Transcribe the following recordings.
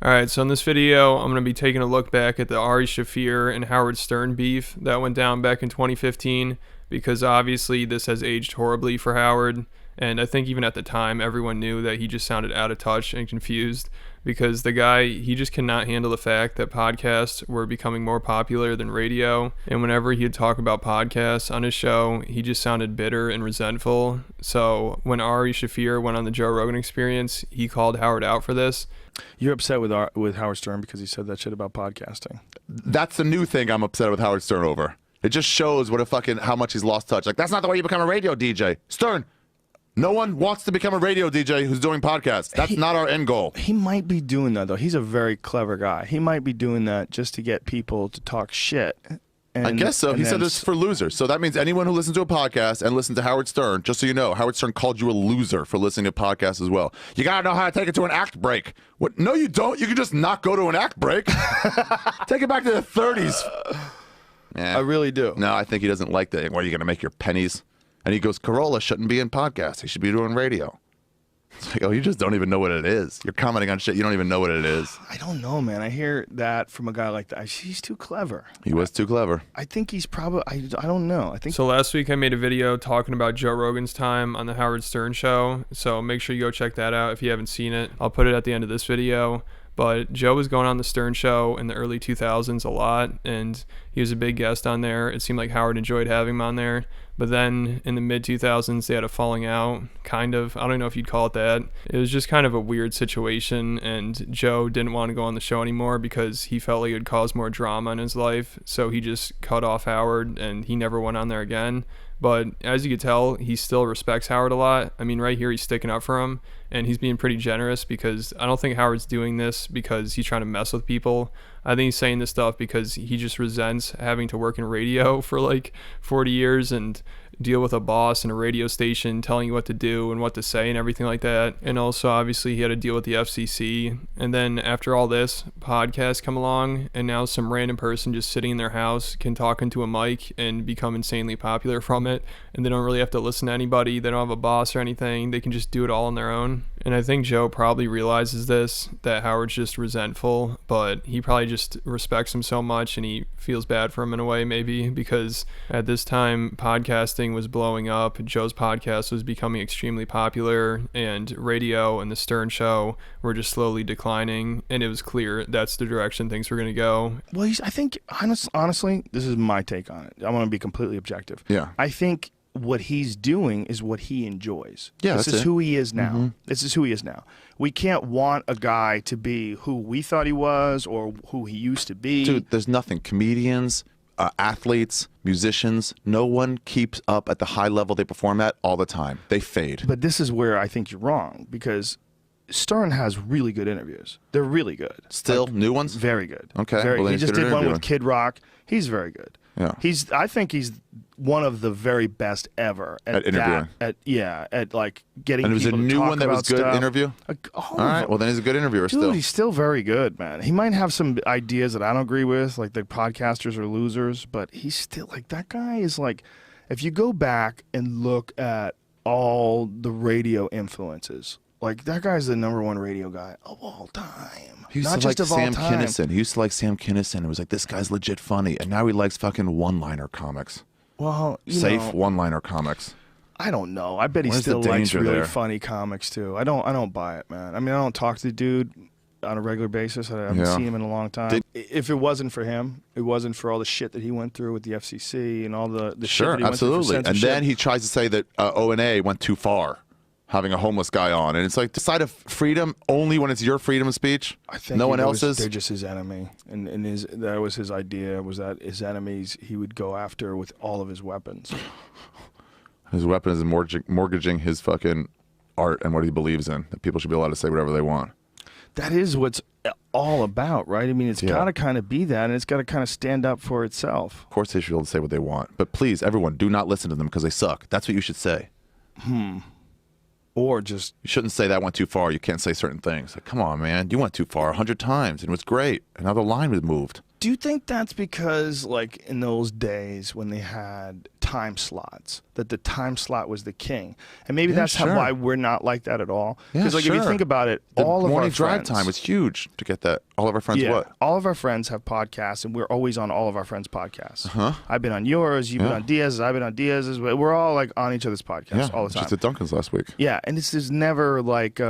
Alright, so in this video, I'm going to be taking a look back at the Ari Shaffir and Howard Stern beef that went down back in 2015, because obviously this has aged horribly for Howard, and I think even at the time, everyone knew that he just sounded out of touch and confused, because the guy, he just cannot handle the fact that podcasts were becoming more popular than radio, and whenever he'd talk about podcasts on his show, he just sounded bitter and resentful. So when Ari Shaffir went on the Joe Rogan Experience, he called Howard out for this. You're upset with Howard Stern because he said that shit about podcasting. That's the new thing I'm upset with Howard Stern over. It just shows what a fucking how much he's lost touch. Like, that's not the way you become a radio DJ. Stern, no one wants to become a radio DJ who's doing podcasts. That's not our end goal. He might be doing that, though. He's a very clever guy. He might be doing that just to get people to talk shit. I guess so. He said this is for losers. So that means anyone who listens to a podcast and listens to Howard Stern, just so you know, Howard Stern called you a loser for listening to podcasts as well. You got to know how to take it to an act break. What? No, you don't. You can just not go to an act break. Take it back to the 30s. I really do. No, I think he doesn't like that. Where are you going to make your pennies? And he goes, Corolla shouldn't be in podcasts. He should be doing radio. It's like, oh, you just don't even know what it is. You're commenting on shit. You don't even know what it is. I don't know, man. I hear that from a guy like that. He's too clever. He was too clever. I think he's probably, I don't know. I think. So last week I made a video talking about Joe Rogan's time on the Howard Stern show. So make sure you go check that out if you haven't seen it. I'll put it at the end of this video. But Joe was going on the Stern show in the early 2000s a lot, and he was a big guest on there. It seemed like Howard enjoyed having him on there. But then in the mid-2000s, they had a falling out, kind of. I don't know if you'd call it that. It was just kind of a weird situation, and Joe didn't want to go on the show anymore because he felt like it would cause more drama in his life. So he just cut off Howard, and he never went on there again. But as you can tell, he still respects Howard a lot. I mean, right here, he's sticking up for him, and he's being pretty generous, because I don't think Howard's doing this because he's trying to mess with people. I think he's saying this stuff because he just resents having to work in radio for like 40 years and deal with a boss in a radio station telling you what to do and what to say and everything like that. And also, obviously, he had to deal with the FCC. And then after all this, podcasts come along, and now some random person just sitting in their house can talk into a mic and become insanely popular from it. And they don't really have to listen to anybody. They don't have a boss or anything. They can just do it all on their own. And I think Joe probably realizes this, that Howard's just resentful, but he probably just respects him so much, and he feels bad for him in a way, maybe, because at this time, podcasting was blowing up. Joe's podcast was becoming extremely popular, and radio and the Stern show were just slowly declining, and it was clear that's the direction things were going to go. Well, I think, honestly, this is my take on it. I want to be completely objective. Yeah. I think what he's doing is what he enjoys. Yeah, this is who he is now. Mm-hmm. This is who he is now. We can't want a guy to be who we thought he was or who he used to be. Dude, there's nothing. Comedians, athletes, musicians, no one keeps up at the high level they perform at all the time. They fade. But this is where I think you're wrong, because Stern has really good interviews. They're really good. Still, like, new ones? Very good. Okay. Well, he just did one with Kid Rock. He's very good. Yeah. I think he's one of the very best ever at interviewing. At like getting. And it was a new one that was good interview. All right. Well, then he's a good interviewer. Dude, still. He's still very good, man. He might have some ideas that I don't agree with, like the podcasters are losers, but he's still like, that guy is like, if you go back and look at all the radio influences, like, that guy's the #1 radio guy of all time. He used Not to just like of Sam all time. Kinison. He used to like Sam Kinison. It was like, this guy's legit funny. And now he likes fucking one-liner comics. Well, safe one-liner comics. I don't know. I bet he still likes really funny comics too. I don't buy it, man. I mean, I don't talk to the dude on a regular basis. I haven't seen him in a long time. If it wasn't for him, it wasn't for all the shit that he went through with the FCC and all the shit that he went through for censorship. And then he tries to say that O&A went too far, having a homeless guy on, and it's like, decide of freedom only when it's your freedom of speech. I think no one else's. They're just his enemy, and that was his idea, was that his enemies he would go after with all of his weapons. His weapon is mortgaging his fucking art and what he believes in. That people should be allowed to say whatever they want. That is what's all about, right? I mean, it's got to kind of be that, and it's got to kind of stand up for itself. Of course, they should be able to say what they want, but please, everyone, do not listen to them because they suck. That's what you should say. Or just... You shouldn't say that went too far. You can't say certain things. Like, come on, man. You went too far 100 times, and it was great. And now the line was moved. Do you think that's because, like, in those days when they had time slots, that the time slot was the king. And maybe that's why we're not like that at all. Because if you think about it, all of our morning drive friends, time was huge to get that. All of our friends all of our friends have podcasts, and we're always on all of our friends' podcasts. I've been on yours, you've been on Diaz's, I've been on Diaz's. We're all like on each other's podcasts all the time. Just at Duncan's last week. Yeah, and there's never like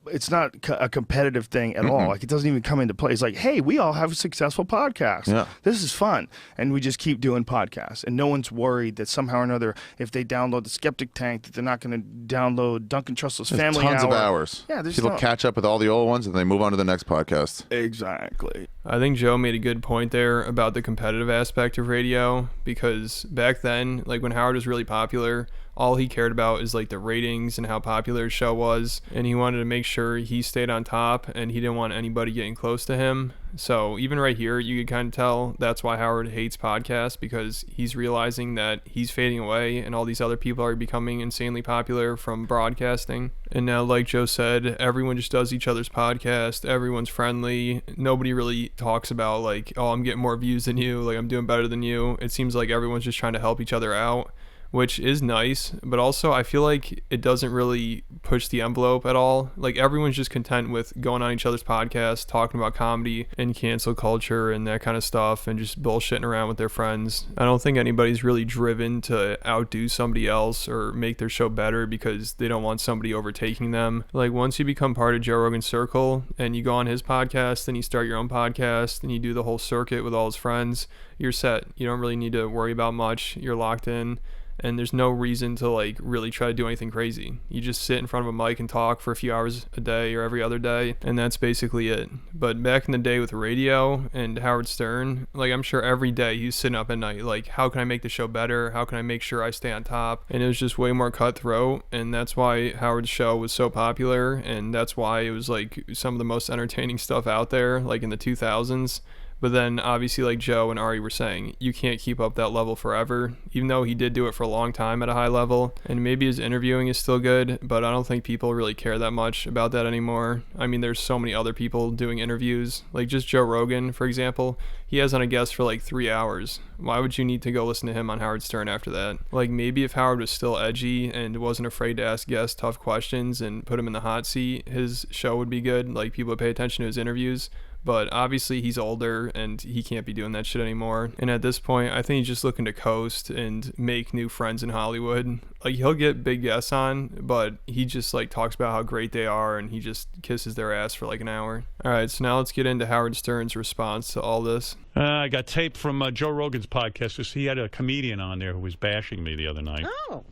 it's not a competitive thing at all. Like, it doesn't even come into play. It's like, hey, we all have successful podcasts. Yeah. This is fun. And we just keep doing podcasts. And no one's worried that somehow or another, if they download the Skeptic Tank, that they're not going to download Duncan Trussell's Family Hour. Tons of Hour. hours. Yeah, people catch up with all the old ones, and they move on to the next podcast. Exactly. I think Joe made a good point there about the competitive aspect of radio, because back then, like when Howard was really popular, all he cared about is like the ratings and how popular his show was, and he wanted to make sure he stayed on top, and he didn't want anybody getting close to him. So even right here, you could kind of tell that's why Howard hates podcasts, because he's realizing that he's fading away and all these other people are becoming insanely popular from broadcasting. And now, like Joe said, everyone just does each other's podcast. Everyone's friendly. Nobody really talks about like, oh, I'm getting more views than you, like I'm doing better than you. It seems like everyone's just trying to help each other out, which is nice, but also I feel like it doesn't really push the envelope at all. Like, everyone's just content with going on each other's podcasts, talking about comedy and cancel culture and that kind of stuff, and just bullshitting around with their friends. I don't think anybody's really driven to outdo somebody else or make their show better because they don't want somebody overtaking them. Like, once you become part of Joe Rogan's circle and you go on his podcast, then you start your own podcast and you do the whole circuit with all his friends, you're set. You don't really need to worry about much. You're locked in. And there's no reason to like really try to do anything crazy. You just sit in front of a mic and talk for a few hours a day or every other day, and that's basically it. But back in the day with radio and Howard Stern, like, I'm sure every day he was sitting up at night like, how can I make the show better? How can I make sure I stay on top? And it was just way more cutthroat, and that's why Howard's show was so popular, and that's why it was like some of the most entertaining stuff out there, like in the 2000s. But then, obviously, like Joe and Ari were saying, you can't keep up that level forever, even though he did do it for a long time at a high level. And maybe his interviewing is still good, but I don't think people really care that much about that anymore. I mean, there's so many other people doing interviews. Like, just Joe Rogan, for example, he has on a guest for like 3 hours. Why would you need to go listen to him on Howard Stern after that? Like, maybe if Howard was still edgy and wasn't afraid to ask guests tough questions and put him in the hot seat, his show would be good. Like, people would pay attention to his interviews. But obviously he's older and he can't be doing that shit anymore. And at this point, I think he's just looking to coast and make new friends in Hollywood. Like, he'll get big guests on, but he just like talks about how great they are and he just kisses their ass for like an hour. All right, so now let's get into Howard Stern's response to all this. I got tape from Joe Rogan's podcast because he had a comedian on there who was bashing me the other night. Oh.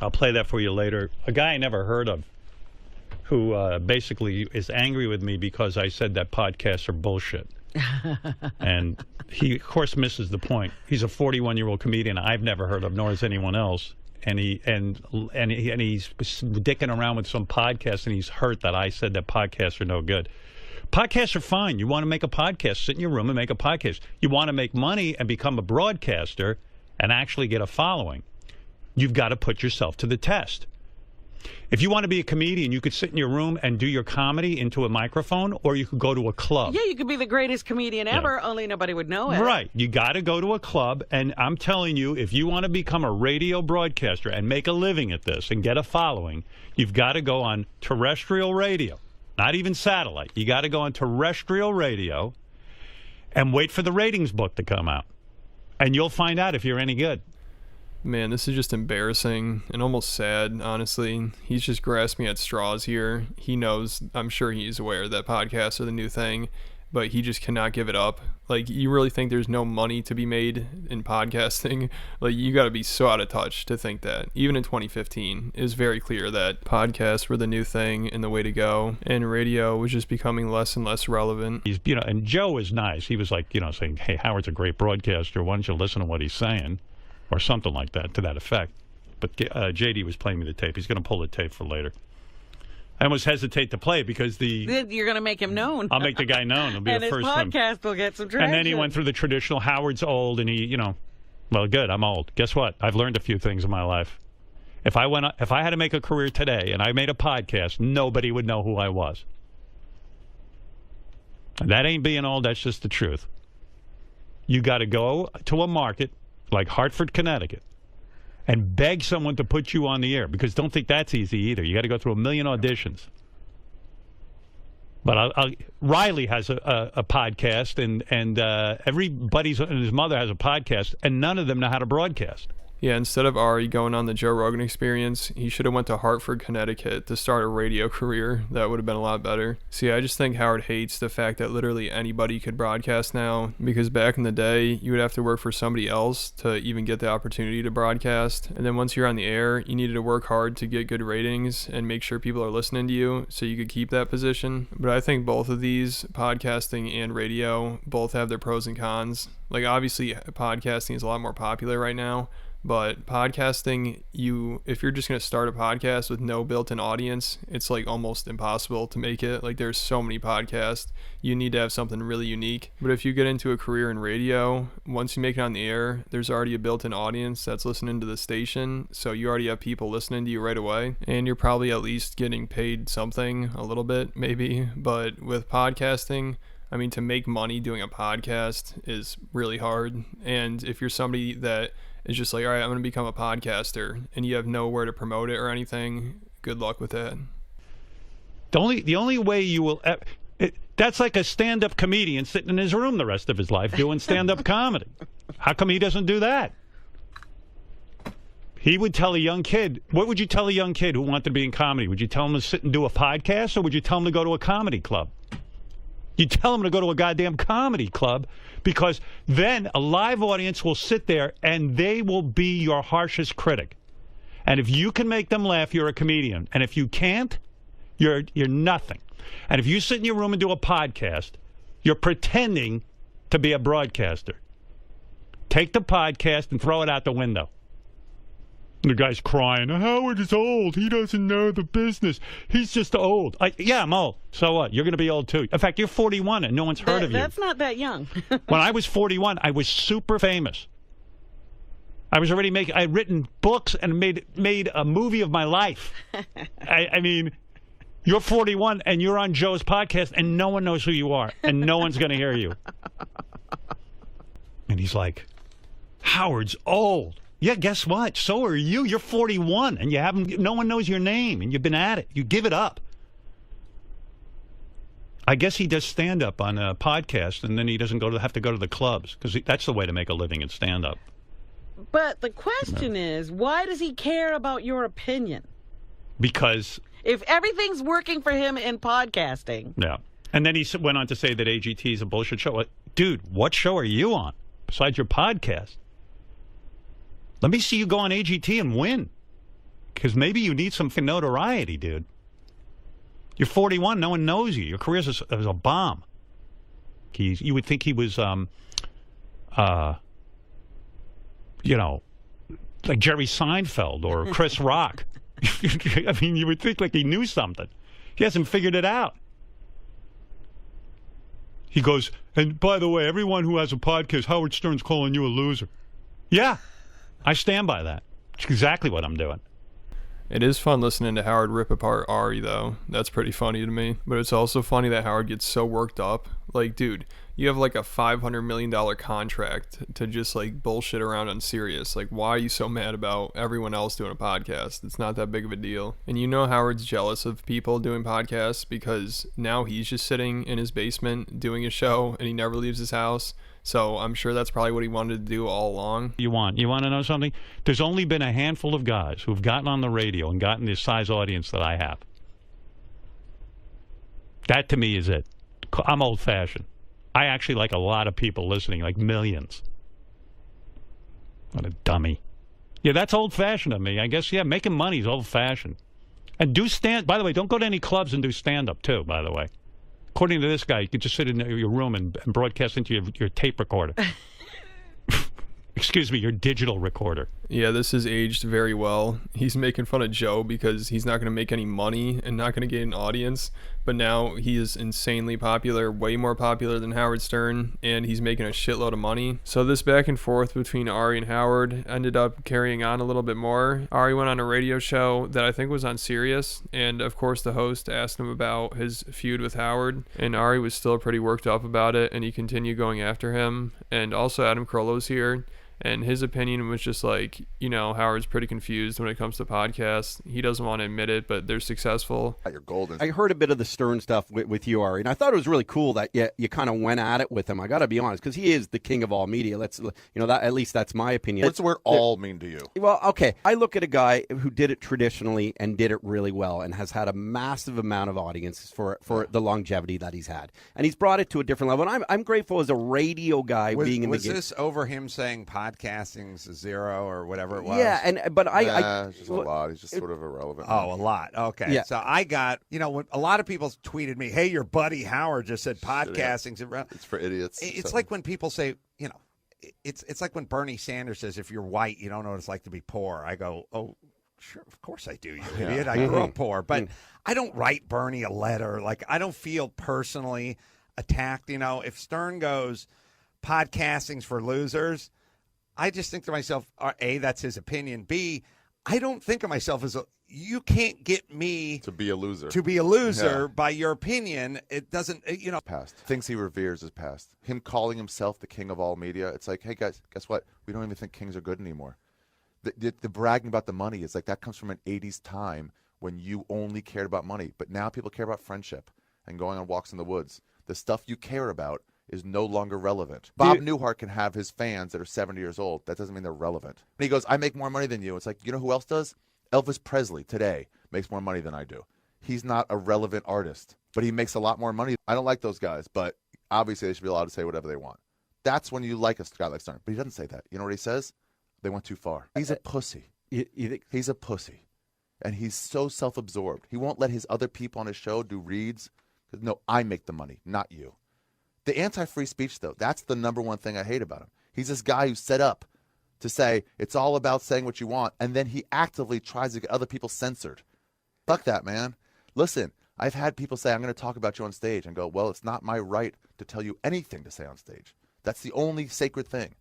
I'll play that for you later. A guy I never heard of, who basically is angry with me because I said that podcasts are bullshit. And he, of course, misses the point. He's a 41-year-old comedian I've never heard of, nor has anyone else. And he's dicking around with some podcast, and he's hurt that I said that podcasts are no good. Podcasts are fine. You want to make a podcast, sit in your room and make a podcast. You want to make money and become a broadcaster and actually get a following. You've got to put yourself to the test. If you want to be a comedian, you could sit in your room and do your comedy into a microphone, or you could go to a club. Yeah, you could be the greatest comedian ever, only nobody would know it. Right. You got to go to a club, and I'm telling you, if you want to become a radio broadcaster and make a living at this and get a following, you've got to go on terrestrial radio, not even satellite. You got to go on terrestrial radio and wait for the ratings book to come out, and you'll find out if you're any good. Man, this is just embarrassing and almost sad, honestly. He's just grasping at straws here. He knows, I'm sure he's aware that podcasts are the new thing, but he just cannot give it up. Like, you really think there's no money to be made in podcasting? Like, you got to be so out of touch to think that. Even in 2015, it was very clear that podcasts were the new thing and the way to go, and radio was just becoming less and less relevant. He's, and Joe is nice. He was like, saying, hey, Howard's a great broadcaster. Why don't you listen to what he's saying? Or something like that, to that effect. But JD was playing me the tape. He's going to pull the tape for later. I almost hesitate to play it because you're going to make him known. I'll make the guy known. It'll be and the first his podcast will get some traction. And then he went through the traditional, Howard's old, and he, well, good, I'm old. Guess what? I've learned a few things in my life. If I had to make a career today and I made a podcast, nobody would know who I was. And that ain't being old, that's just the truth. You got to go to a market like Hartford, Connecticut, and beg someone to put you on the air, because don't think that's easy either. You got to go through 1 million auditions. But Riley has a podcast, and everybody's and his mother has a podcast, and none of them know how to broadcast. Yeah, instead of Ari going on the Joe Rogan Experience, he should have went to Hartford, Connecticut to start a radio career. That would have been a lot better. See, I just think Howard hates the fact that literally anybody could broadcast now, because back in the day, you would have to work for somebody else to even get the opportunity to broadcast. And then once you're on the air, you needed to work hard to get good ratings and make sure people are listening to you so you could keep that position. But I think both of these, podcasting and radio, both have their pros and cons. Like, obviously, podcasting is a lot more popular right now. But podcasting, if you're just going to start a podcast with no built-in audience, it's like almost impossible to make it. Like, there's so many podcasts. You need to have something really unique. But if you get into a career in radio, once you make it on the air, there's already a built-in audience that's listening to the station. So you already have people listening to you right away. And you're probably at least getting paid something, a little bit maybe. But with podcasting, I mean, to make money doing a podcast is really hard. And if you're somebody that is just like, all right, I'm going to become a podcaster, and you have nowhere to promote it or anything, good luck with that. The only way you will... that's like a stand-up comedian sitting in his room the rest of his life doing stand-up comedy. How come he doesn't do that? He would tell a young kid... What would you tell a young kid who wanted to be in comedy? Would you tell him to sit and do a podcast, or would you tell him to go to a comedy club? You tell them to go to a goddamn comedy club, because then a live audience will sit there and they will be your harshest critic. And if you can make them laugh, you're a comedian. And if you can't, you're nothing. And if you sit in your room and do a podcast, you're pretending to be a broadcaster. Take the podcast and throw it out the window. The guy's crying, Howard is old. He doesn't know the business. He's just old. Yeah, I'm old. So what? You're going to be old, too. In fact, you're 41 and no one's heard of you. That's not that young. When I was 41, I was super famous. I was already I'd written books and made a movie of my life. I mean, you're 41 and you're on Joe's podcast and no one knows who you are and no one's going to hear you. And he's like, Howard's old. Yeah, guess what? So are you. You're 41, and no one knows your name, and you've been at it. You give it up. I guess he does stand-up on a podcast, and then he doesn't have to go to the clubs, because that's the way to make a living in stand-up. But the question is, why does he care about your opinion? Because... if everything's working for him in podcasting... Yeah. And then he went on to say that AGT is a bullshit show. Dude, what show are you on besides your podcast? Let me see you go on AGT and win. Because maybe you need some notoriety, dude. You're 41. No one knows you. Your career's a bomb. You would think he was, you know, like Jerry Seinfeld or Chris Rock. I mean, you would think like he knew something. He hasn't figured it out. He goes, and by the way, everyone who has a podcast, Howard Stern's calling you a loser. Yeah. I stand by that. It's exactly what I'm doing. It is fun listening to Howard rip apart Ari, though. That's pretty funny to me. But it's also funny that Howard gets so worked up. Like, dude, you have like a $500 million contract to just like bullshit around on Sirius. Like, why are you so mad about everyone else doing a podcast? It's not that big of a deal. And you know Howard's jealous of people doing podcasts because now he's just sitting in his basement doing a show and he never leaves his house. So I'm sure that's probably what he wanted to do all along. You want to know something? There's only been a handful of guys who've gotten on the radio and gotten the size audience that I have. That to me is it. I'm old-fashioned. I actually like a lot of people listening, like millions. What a dummy. Yeah, that's old-fashioned of me. I guess, yeah, making money is old-fashioned. And by the way, don't go to any clubs and do stand-up, too, by the way. According to this guy, you could just sit in your room and broadcast into your tape recorder. Excuse me, your digital recorder. Yeah, this has aged very well. He's making fun of Joe because he's not going to make any money and not going to get an audience. But now he is insanely popular, way more popular than Howard Stern, and he's making a shitload of money. So this back and forth between Ari and Howard ended up carrying on a little bit more. Ari went on a radio show that I think was on Sirius, and of course the host asked him about his feud with Howard, and Ari was still pretty worked up about it, and he continued going after him. And also Adam Carolla's here. And his opinion was just like, Howard's pretty confused when it comes to podcasts. He doesn't want to admit it, but they're successsthat you're golden. I heard a bit of the Stern stuff with you, Ari, and I thought it was really cool that you kind of went at it with him. I got to be honest, because he is the king of all media. That at least that's my opinion. What's the word all mean to you? Well, okay, I look at a guy who did it traditionally and did it really well, and has had a massive amount of audiences for the longevity that he's had, and he's brought it to a different level. And I'm grateful as a radio guy being in the game. Was this over him saying podcasting's a zero or whatever it was? Yeah, but it's just a lot. He's just sort of irrelevant. Oh, a lot. Okay. Yeah. So I got, when a lot of people tweeted me, hey, your buddy Howard just said podcasting's irrelevant. It's for idiots. It's like when people say, it's like when Bernie Sanders says, if you're white, you don't know what it's like to be poor. I go, oh, sure, of course I do, you idiot. I grew up poor. But I don't write Bernie a letter. Like, I don't feel personally attacked. If Stern goes, podcasting's for losers, I just think to myself, A, that's his opinion. B, I don't think of myself as you can't get me to be a loser. By your opinion. It doesn't, Past. Things he reveres is past. Him calling himself the king of all media, it's like, hey, guys, guess what? We don't even think kings are good anymore. The bragging about the money is like that comes from an 80s time when you only cared about money. But now people care about friendship and going on walks in the woods. The stuff you care about is no longer relevant. Bob Newhart can have his fans that are 70 years old. That doesn't mean they're relevant. And he goes, I make more money than you. It's like, you know who else does? Elvis Presley today makes more money than I do. He's not a relevant artist, but he makes a lot more money. I don't like those guys, but obviously they should be allowed to say whatever they want. That's when you like a guy like Stern. But he doesn't say that. You know what he says? They went too far. He's a pussy. You think? He's a pussy. And he's so self-absorbed. He won't let his other people on his show do reads. No, I make the money, not you. The anti-free speech, though, that's the number one thing I hate about him. He's this guy who's set up to say it's all about saying what you want, and then he actively tries to get other people censored. Fuck that, man. Listen, I've had people say, I'm going to talk about you on stage, and go, well, it's not my right to tell you anything to say on stage. That's the only sacred thing.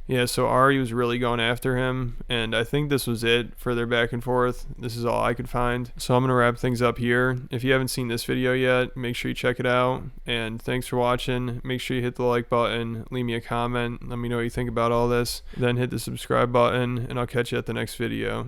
Yeah, so Ari was really going after him, and I think this was it for their back and forth. This is all I could find. So I'm going to wrap things up here. If you haven't seen this video yet, make sure you check it out. And thanks for watching. Make sure you hit the like button, leave me a comment, let me know what you think about all this. Then hit the subscribe button, and I'll catch you at the next video.